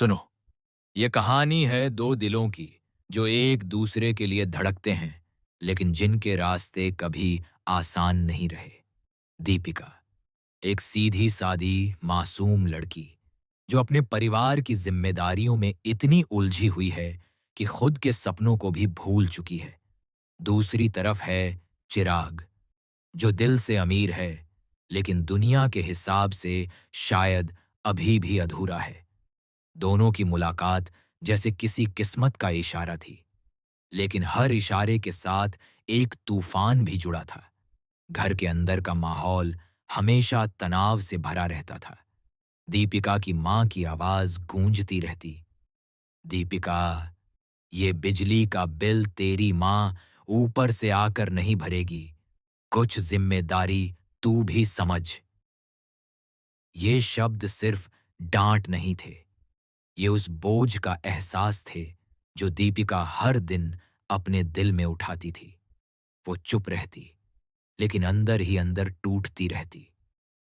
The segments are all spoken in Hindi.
सुनो, ये कहानी है दो दिलों की जो एक दूसरे के लिए धड़कते हैं, लेकिन जिनके रास्ते कभी आसान नहीं रहे। दीपिका, एक सीधी सादी मासूम लड़की जो अपने परिवार की जिम्मेदारियों में इतनी उलझी हुई है कि खुद के सपनों को भी भूल चुकी है। दूसरी तरफ है चिराग, जो दिल से अमीर है, लेकिन दुनिया के हिसाब से शायद अभी भी अधूरा है। दोनों की मुलाकात जैसे किसी किस्मत का इशारा थी, लेकिन हर इशारे के साथ एक तूफान भी जुड़ा था। घर के अंदर का माहौल हमेशा तनाव से भरा रहता था। दीपिका की मां की आवाज गूंजती रहती, दीपिका, ये बिजली का बिल तेरी मां ऊपर से आकर नहीं भरेगी, कुछ जिम्मेदारी तू भी समझ। ये शब्द सिर्फ डांट नहीं थे, ये उस बोझ का एहसास थे जो दीपिका हर दिन अपने दिल में उठाती थी। वो चुप रहती, लेकिन अंदर ही अंदर टूटती रहती।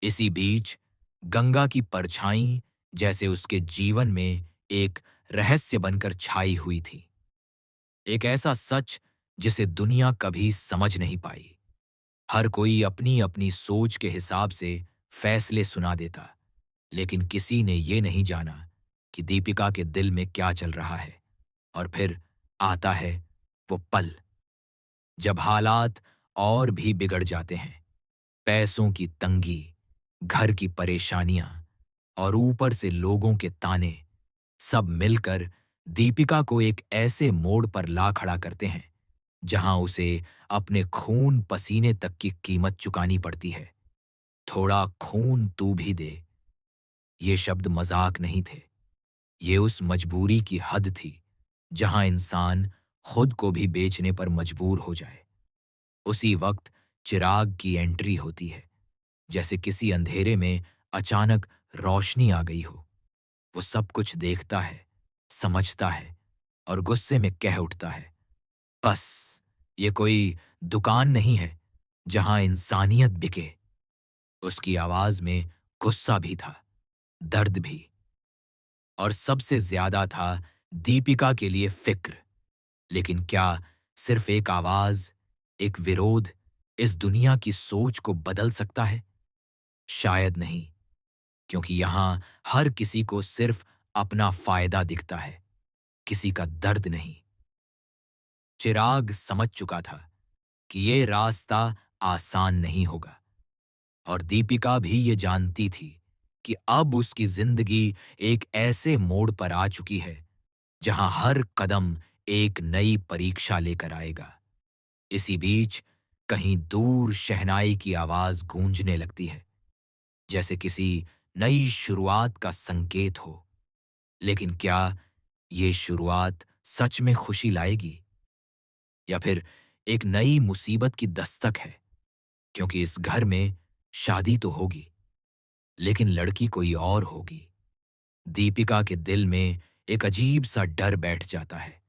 इसी बीच गंगा की परछाई जैसे उसके जीवन में एक रहस्य बनकर छाई हुई थी। एक ऐसा सच जिसे दुनिया कभी समझ नहीं पाई। हर कोई अपनी अपनी सोच के हिसाब से फैसले सुना देता, लेकिन किसी ने ये नहीं जाना कि दीपिका के दिल में क्या चल रहा है। और फिर आता है वो पल जब हालात और भी बिगड़ जाते हैं। पैसों की तंगी, घर की परेशानियां और ऊपर से लोगों के ताने, सब मिलकर दीपिका को एक ऐसे मोड़ पर ला खड़ा करते हैं जहां उसे अपने खून पसीने तक की कीमत चुकानी पड़ती है। थोड़ा खून तू भी दे, ये शब्द मजाक नहीं थे। ये उस मजबूरी की हद थी जहां इंसान खुद को भी बेचने पर मजबूर हो जाए। उसी वक्त चिराग की एंट्री होती है, जैसे किसी अंधेरे में अचानक रोशनी आ गई हो। वो सब कुछ देखता है, समझता है और गुस्से में कह उठता है, बस, ये कोई दुकान नहीं है जहां इंसानियत बिके। उसकी आवाज में गुस्सा भी था, दर्द भी, और सबसे ज्यादा था दीपिका के लिए फिक्र। लेकिन क्या सिर्फ एक आवाज, एक विरोध इस दुनिया की सोच को बदल सकता है? शायद नहीं, क्योंकि यहां हर किसी को सिर्फ अपना फायदा दिखता है, किसी का दर्द नहीं। चिराग समझ चुका था कि ये रास्ता आसान नहीं होगा, और दीपिका भी ये जानती थी कि अब उसकी जिंदगी एक ऐसे मोड़ पर आ चुकी है जहां हर कदम एक नई परीक्षा लेकर आएगा। इसी बीच कहीं दूर शहनाई की आवाज गूंजने लगती है, जैसे किसी नई शुरुआत का संकेत हो। लेकिन क्या ये शुरुआत सच में खुशी लाएगी, या फिर एक नई मुसीबत की दस्तक है? क्योंकि इस घर में शादी तो होगी, लेकिन लड़की कोई और होगी। दीपिका के दिल में एक अजीब सा डर बैठ जाता है,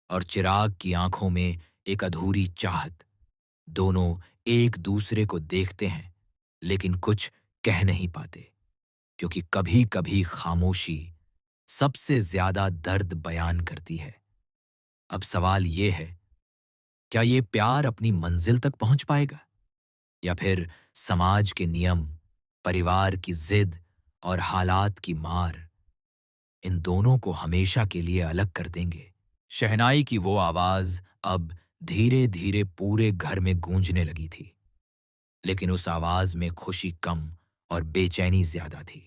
और चिराग की आंखों में एक अधूरी चाहत। दोनों एक दूसरे को देखते हैं, लेकिन कुछ कह नहीं पाते, क्योंकि कभी कभी खामोशी सबसे ज्यादा दर्द बयान करती है। अब सवाल ये है, क्या ये प्यार अपनी मंजिल तक पहुंच पाएगा, या फिर समाज के नियम, परिवार की जिद और हालात की मार इन दोनों को हमेशा के लिए अलग कर देंगे? शहनाई की वो आवाज अब धीरे धीरे पूरे घर में गूंजने लगी थी, लेकिन उस आवाज में खुशी कम और बेचैनी ज्यादा थी।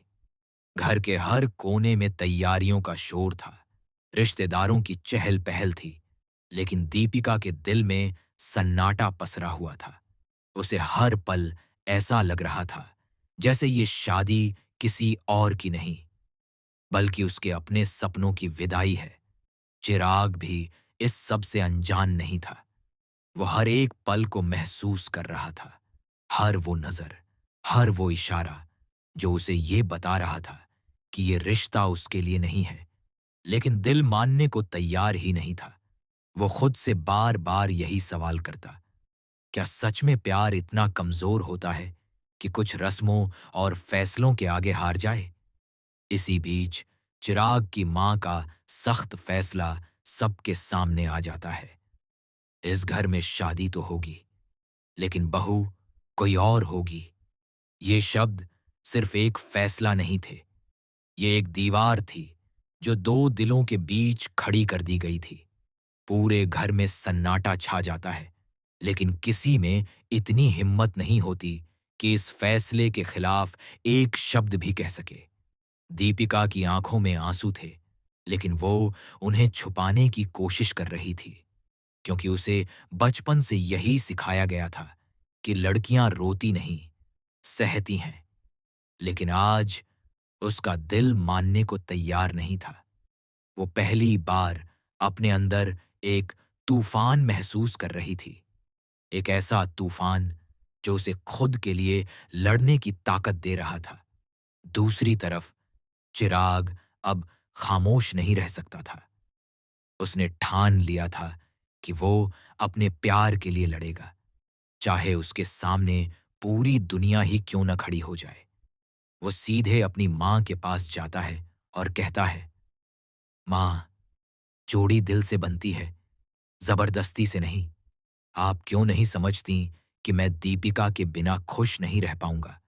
घर के हर कोने में तैयारियों का शोर था, रिश्तेदारों की चहल पहल थी, लेकिन दीपिका के दिल में सन्नाटा पसरा हुआ था। उसे हर पल ऐसा लग रहा था जैसे ये शादी किसी और की नहीं, बल्कि उसके अपने सपनों की विदाई है। चिराग भी इस सब से अनजान नहीं था। वो हर एक पल को महसूस कर रहा था, हर वो नजर, हर वो इशारा जो उसे ये बता रहा था कि ये रिश्ता उसके लिए नहीं है। लेकिन दिल मानने को तैयार ही नहीं था। वो खुद से बार बार यही सवाल करता, क्या सच में प्यार इतना कमजोर होता है कि कुछ रस्मों और फैसलों के आगे हार जाए? इसी बीच चिराग की मां का सख्त फैसला सबके सामने आ जाता है। इस घर में शादी तो होगी, लेकिन बहू कोई और होगी। ये शब्द सिर्फ एक फैसला नहीं थे, ये एक दीवार थी जो दो दिलों के बीच खड़ी कर दी गई थी। पूरे घर में सन्नाटा छा जाता है, लेकिन किसी में इतनी हिम्मत नहीं होती कि इस फैसले के खिलाफ एक शब्द भी कह सके। दीपिका की आंखों में आंसू थे, लेकिन वो उन्हें छुपाने की कोशिश कर रही थी, क्योंकि उसे बचपन से यही सिखाया गया था कि लड़कियां रोती नहीं, सहती हैं। लेकिन आज उसका दिल मानने को तैयार नहीं था। वो पहली बार अपने अंदर एक तूफान महसूस कर रही थी, एक ऐसा तूफान जो उसे खुद के लिए लड़ने की ताकत दे रहा था। दूसरी तरफ चिराग अब खामोश नहीं रह सकता था। उसने ठान लिया था कि वो अपने प्यार के लिए लड़ेगा, चाहे उसके सामने पूरी दुनिया ही क्यों न खड़ी हो जाए। वो सीधे अपनी मां के पास जाता है और कहता है, मां, जोड़ी दिल से बनती है, जबरदस्ती से नहीं। आप क्यों नहीं समझती कि मैं दीपिका के बिना खुश नहीं रह पाऊंगा?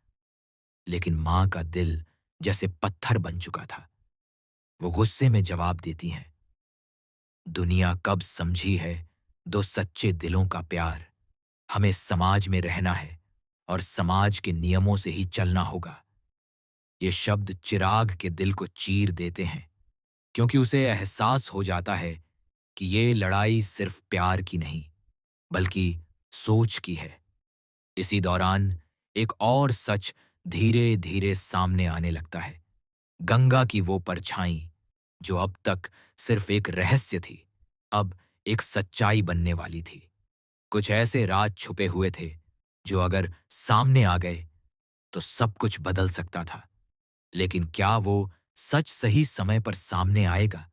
लेकिन मां का दिल जैसे पत्थर बन चुका था। वो गुस्से में जवाब देती हैं, दुनिया कब समझी है दो सच्चे दिलों का प्यार? हमें समाज में रहना है और समाज के नियमों से ही चलना होगा। ये शब्द चिराग के दिल को चीर देते हैं, क्योंकि उसे एहसास हो जाता है कि ये लड़ाई सिर्फ प्यार की नहीं, बल्कि सोच की है। इसी दौरान एक और सच धीरे धीरे सामने आने लगता है। गंगा की वो परछाई, जो अब तक सिर्फ एक रहस्य थी, अब एक सच्चाई बनने वाली थी। कुछ ऐसे राज छुपे हुए थे जो अगर सामने आ गए तो सब कुछ बदल सकता था। लेकिन क्या वो सच सही समय पर सामने आएगा?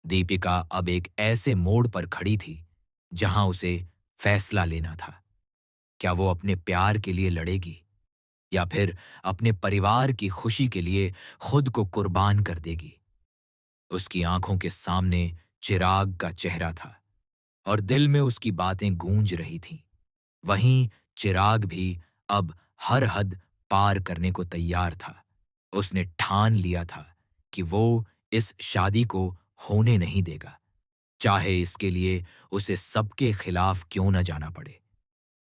दीपिका अब एक ऐसे मोड़ पर खड़ी थी जहां उसे फैसला लेना था। क्या वो अपने प्यार के लिए लड़ेगी, या फिर अपने परिवार की खुशी के लिए खुद को कुर्बान कर देगी? उसकी आंखों के सामने चिराग का चेहरा था और दिल में उसकी बातें गूंज रही थीं। वहीं चिराग भी अब हर हद पार करने को तैयार था। उसने ठान लिया था कि वो इस शादी को होने नहीं देगा, चाहे इसके लिए उसे सबके खिलाफ क्यों न जाना पड़े।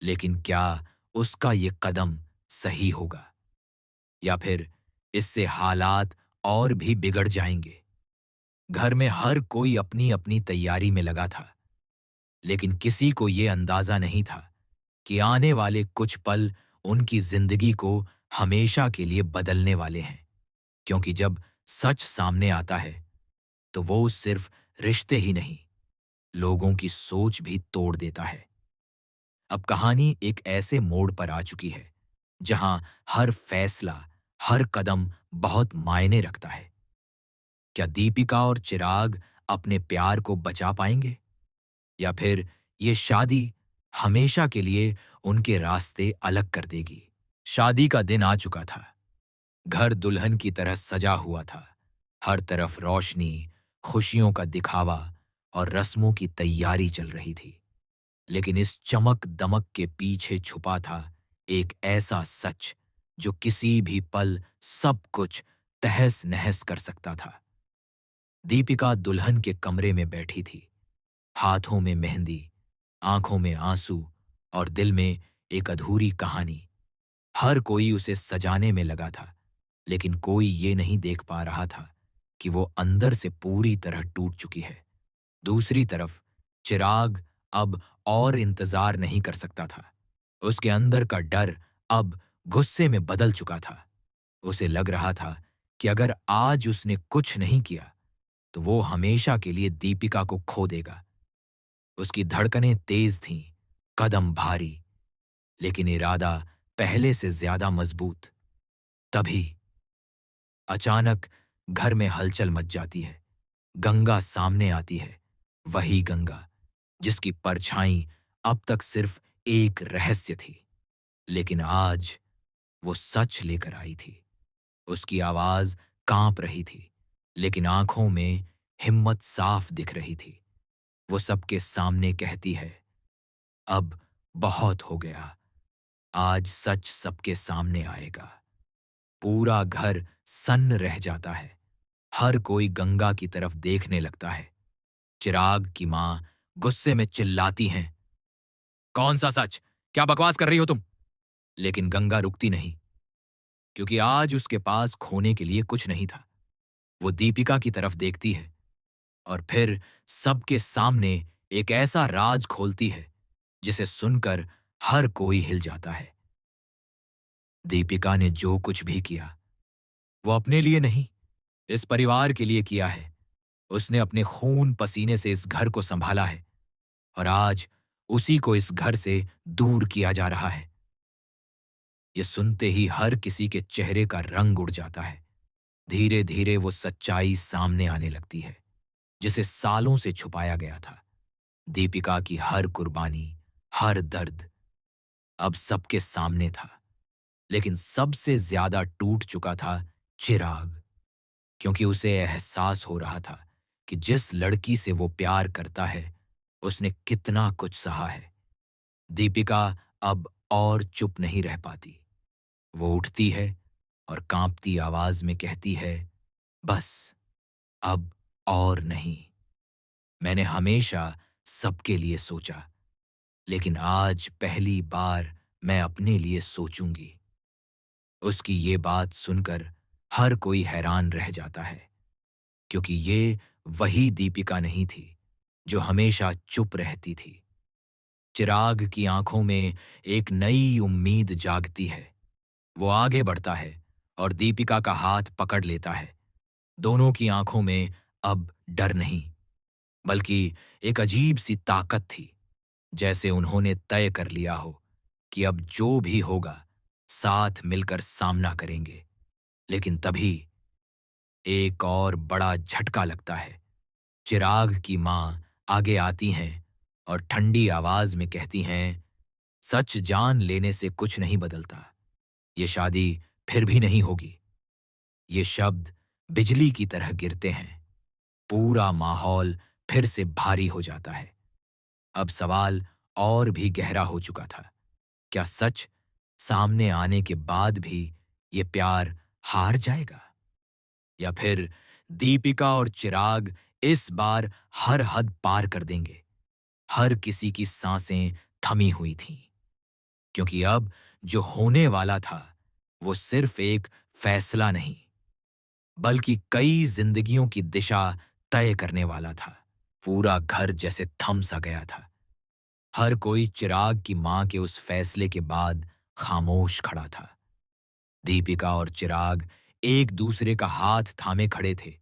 लेकिन क्या उसका ये कदम सही होगा, या फिर इससे हालात और भी बिगड़ जाएंगे? घर में हर कोई अपनी अपनी तैयारी में लगा था, लेकिन किसी को ये अंदाजा नहीं था कि आने वाले कुछ पल उनकी जिंदगी को हमेशा के लिए बदलने वाले हैं। क्योंकि जब सच सामने आता है, तो वो सिर्फ रिश्ते ही नहीं, लोगों की सोच भी तोड़ देता है। अब कहानी एक ऐसे मोड़ पर आ चुकी है जहां हर फैसला, हर कदम बहुत मायने रखता है। क्या दीपिका और चिराग अपने प्यार को बचा पाएंगे, या फिर ये शादी हमेशा के लिए उनके रास्ते अलग कर देगी? शादी का दिन आ चुका था। घर दुल्हन की तरह सजा हुआ था। हर तरफ रोशनी, खुशियों का दिखावा और रस्मों की तैयारी चल रही थी। लेकिन इस चमक दमक के पीछे छुपा था एक ऐसा सच जो किसी भी पल सब कुछ तहस नहस कर सकता था। दीपिका दुल्हन के कमरे में बैठी थी, हाथों में मेहंदी, आंखों में आंसू और दिल में एक अधूरी कहानी। हर कोई उसे सजाने में लगा था, लेकिन कोई ये नहीं देख पा रहा था कि वो अंदर से पूरी तरह टूट चुकी है। दूसरी तरफ चिराग अब और इंतजार नहीं कर सकता था। उसके अंदर का डर अब गुस्से में बदल चुका था। उसे लग रहा था कि अगर आज उसने कुछ नहीं किया, तो वो हमेशा के लिए दीपिका को खो देगा। उसकी धड़कनें तेज थीं, कदम भारी, लेकिन इरादा पहले से ज्यादा मजबूत। तभी अचानक घर में हलचल मच जाती है। गंगा सामने आती है, वही गंगा जिसकी परछाई अब तक सिर्फ एक रहस्य थी, लेकिन आज वो सच लेकर आई थी। उसकी आवाज कांप रही थी, लेकिन आंखों में हिम्मत साफ दिख रही थी। वो सबके सामने कहती है, अब बहुत हो गया। आज सच सबके सामने आएगा। पूरा घर सन्न रह जाता है। हर कोई गंगा की तरफ देखने लगता है। चिराग की मां गुस्से में चिल्लाती हैं, कौन सा सच? क्या बकवास कर रही हो तुम? लेकिन गंगा रुकती नहीं, क्योंकि आज उसके पास खोने के लिए कुछ नहीं था। वो दीपिका की तरफ देखती है और फिर सबके सामने एक ऐसा राज खोलती है जिसे सुनकर हर कोई हिल जाता है। दीपिका ने जो कुछ भी किया, वो अपने लिए नहीं, इस परिवार के लिए किया है। उसने अपने खून पसीने से इस घर को संभाला है और आज उसी को इस घर से दूर किया जा रहा है। ये सुनते ही हर किसी के चेहरे का रंग उड़ जाता है। धीरे धीरे वो सच्चाई सामने आने लगती है जिसे सालों से छुपाया गया था। दीपिका की हर कुर्बानी, हर दर्द अब सबके सामने था। लेकिन सबसे ज्यादा टूट चुका था चिराग, क्योंकि उसे एहसास हो रहा था कि जिस लड़की से वो प्यार करता है उसने कितना कुछ सहा है। दीपिका अब और चुप नहीं रह पाती। वो उठती है और कांपती आवाज में कहती है, बस अब और नहीं। मैंने हमेशा सबके लिए सोचा, लेकिन आज पहली बार मैं अपने लिए सोचूंगी। उसकी ये बात सुनकर हर कोई हैरान रह जाता है, क्योंकि ये वही दीपिका नहीं थी जो हमेशा चुप रहती थी। चिराग की आंखों में एक नई उम्मीद जागती है। वो आगे बढ़ता है और दीपिका का हाथ पकड़ लेता है। दोनों की आंखों में अब डर नहीं, बल्कि एक अजीब सी ताकत थी, जैसे उन्होंने तय कर लिया हो कि अब जो भी होगा साथ मिलकर सामना करेंगे। लेकिन तभी एक और बड़ा झटका लगता है। चिराग की मां आगे आती हैं और ठंडी आवाज में कहती हैं, सच जान लेने से कुछ नहीं बदलता। ये शादी फिर भी नहीं होगी। ये शब्द बिजली की तरह गिरते हैं। पूरा माहौल फिर से भारी हो जाता है। अब सवाल और भी गहरा हो चुका था। क्या सच सामने आने के बाद भी ये प्यार हार जाएगा, या फिर दीपिका और चिराग इस बार हर हद पार कर देंगे? हर किसी की सांसें थमी हुई थीं, क्योंकि अब जो होने वाला था वो सिर्फ एक फैसला नहीं, बल्कि कई जिंदगियों की दिशा तय करने वाला था। पूरा घर जैसे थम सा गया था। हर कोई चिराग की मां के उस फैसले के बाद खामोश खड़ा था। दीपिका और चिराग एक दूसरे का हाथ थामे खड़े थे,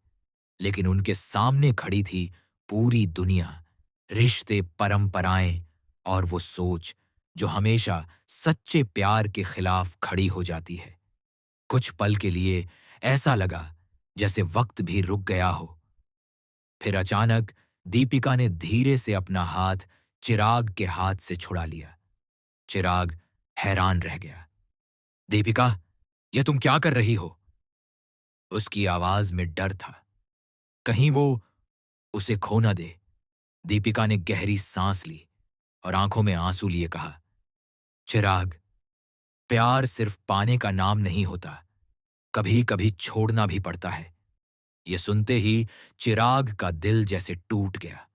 लेकिन उनके सामने खड़ी थी पूरी दुनिया, रिश्ते, परंपराएं और वो सोच जो हमेशा सच्चे प्यार के खिलाफ खड़ी हो जाती है। कुछ पल के लिए ऐसा लगा जैसे वक्त भी रुक गया हो। फिर अचानक दीपिका ने धीरे से अपना हाथ चिराग के हाथ से छुड़ा लिया। चिराग हैरान रह गया। दीपिका, ये तुम क्या कर रही हो? उसकी आवाज में डर था, कहीं वो उसे खो न दे। दीपिका ने गहरी सांस ली और आंखों में आंसू लिए कहा, चिराग, प्यार सिर्फ पाने का नाम नहीं होता, कभी कभी छोड़ना भी पड़ता है। ये सुनते ही चिराग का दिल जैसे टूट गया।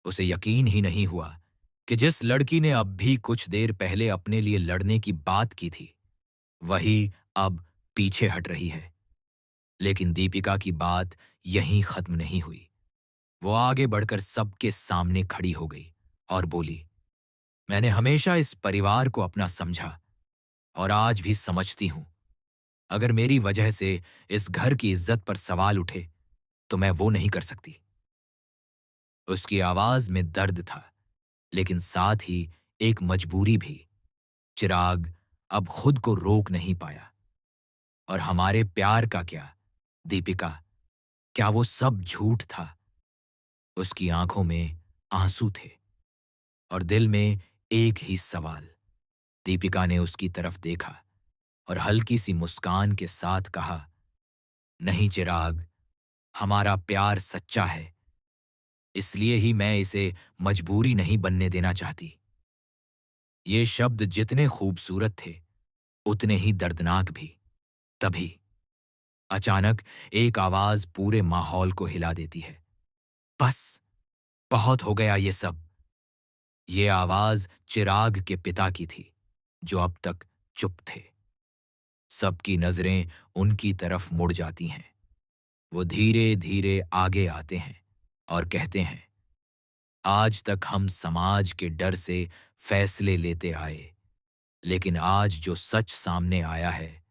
उसे यकीन ही नहीं हुआ कि जिस लड़की ने अब भी कुछ देर पहले अपने लिए लड़ने की बात की थी, वही अब पीछे हट रही है। लेकिन दीपिका की बात यहीं खत्म नहीं हुई। वो आगे बढ़कर सबके सामने खड़ी हो गई और बोली, मैंने हमेशा इस परिवार को अपना समझा और आज भी समझती हूं। अगर मेरी वजह से इस घर की इज्जत पर सवाल उठे तो मैं वो नहीं कर सकती। उसकी आवाज में दर्द था, लेकिन साथ ही एक मजबूरी भी। चिराग अब खुद को रोक नहीं पाया। और हमारे प्यार का क्या, दीपिका? क्या वो सब झूठ था? उसकी आंखों में आंसू थे और दिल में एक ही सवाल। दीपिका ने उसकी तरफ देखा और हल्की सी मुस्कान के साथ कहा, नहीं चिराग, हमारा प्यार सच्चा है, इसलिए ही मैं इसे मजबूरी नहीं बनने देना चाहती। ये शब्द जितने खूबसूरत थे, उतने ही दर्दनाक भी। तभी अचानक एक आवाज पूरे माहौल को हिला देती है। बस, बहुत हो गया ये सब। ये आवाज चिराग के पिता की थी, जो अब तक चुप थे। सबकी नजरें उनकी तरफ मुड़ जाती हैं। वो धीरे धीरे आगे आते हैं और कहते हैं, आज तक हम समाज के डर से फैसले लेते आए, लेकिन आज जो सच सामने आया है,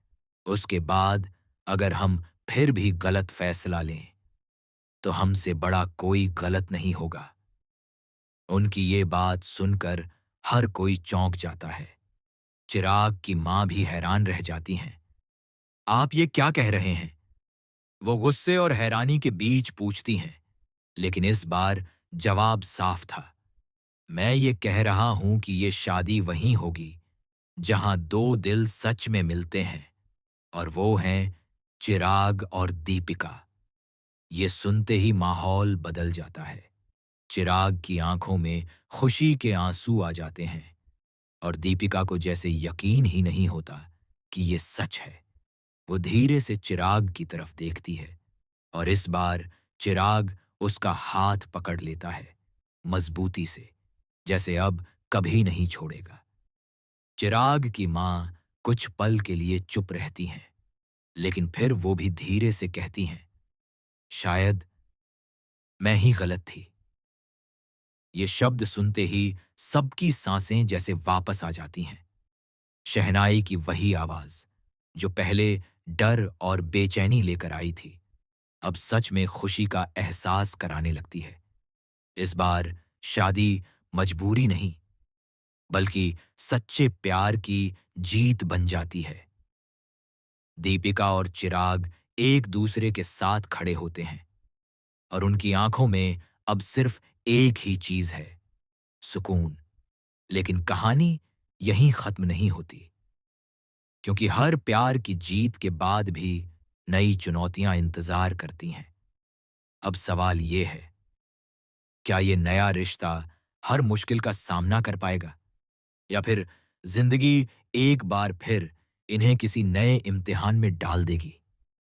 उसके बाद अगर हम फिर भी गलत फैसला लें, तो हमसे बड़ा कोई गलत नहीं होगा। उनकी ये बात सुनकर हर कोई चौंक जाता है। चिराग की मां भी हैरान रह जाती हैं। आप ये क्या कह रहे हैं? वो गुस्से और हैरानी के बीच पूछती हैं, लेकिन इस बार जवाब साफ था। मैं ये कह रहा हूं कि ये शादी वहीं होगी जहां दो दिल सच में मिलते हैं, और वो हैं चिराग और दीपिका। ये सुनते ही माहौल बदल जाता है। चिराग की आंखों में खुशी के आंसू आ जाते हैं और दीपिका को जैसे यकीन ही नहीं होता कि ये सच है। वो धीरे से चिराग की तरफ देखती है और इस बार चिराग उसका हाथ पकड़ लेता है, मजबूती से, जैसे अब कभी नहीं छोड़ेगा। चिराग की मां कुछ पल के लिए चुप रहती हैं, लेकिन फिर वो भी धीरे से कहती हैं, शायद मैं ही गलत थी। ये शब्द सुनते ही सबकी सांसें जैसे वापस आ जाती हैं। शहनाई की वही आवाज, जो पहले डर और बेचैनी लेकर आई थी, अब सच में खुशी का एहसास कराने लगती है। इस बार शादी मजबूरी नहीं, बल्कि सच्चे प्यार की जीत बन जाती है। दीपिका और चिराग एक दूसरे के साथ खड़े होते हैं और उनकी आंखों में अब सिर्फ एक ही चीज है, सुकून। लेकिन कहानी यहीं खत्म नहीं होती, क्योंकि हर प्यार की जीत के बाद भी नई चुनौतियां इंतजार करती हैं। अब सवाल ये है, क्या ये नया रिश्ता हर मुश्किल का सामना कर पाएगा, या फिर जिंदगी एक बार फिर इन्हें किसी नए इम्तिहान में डाल देगी?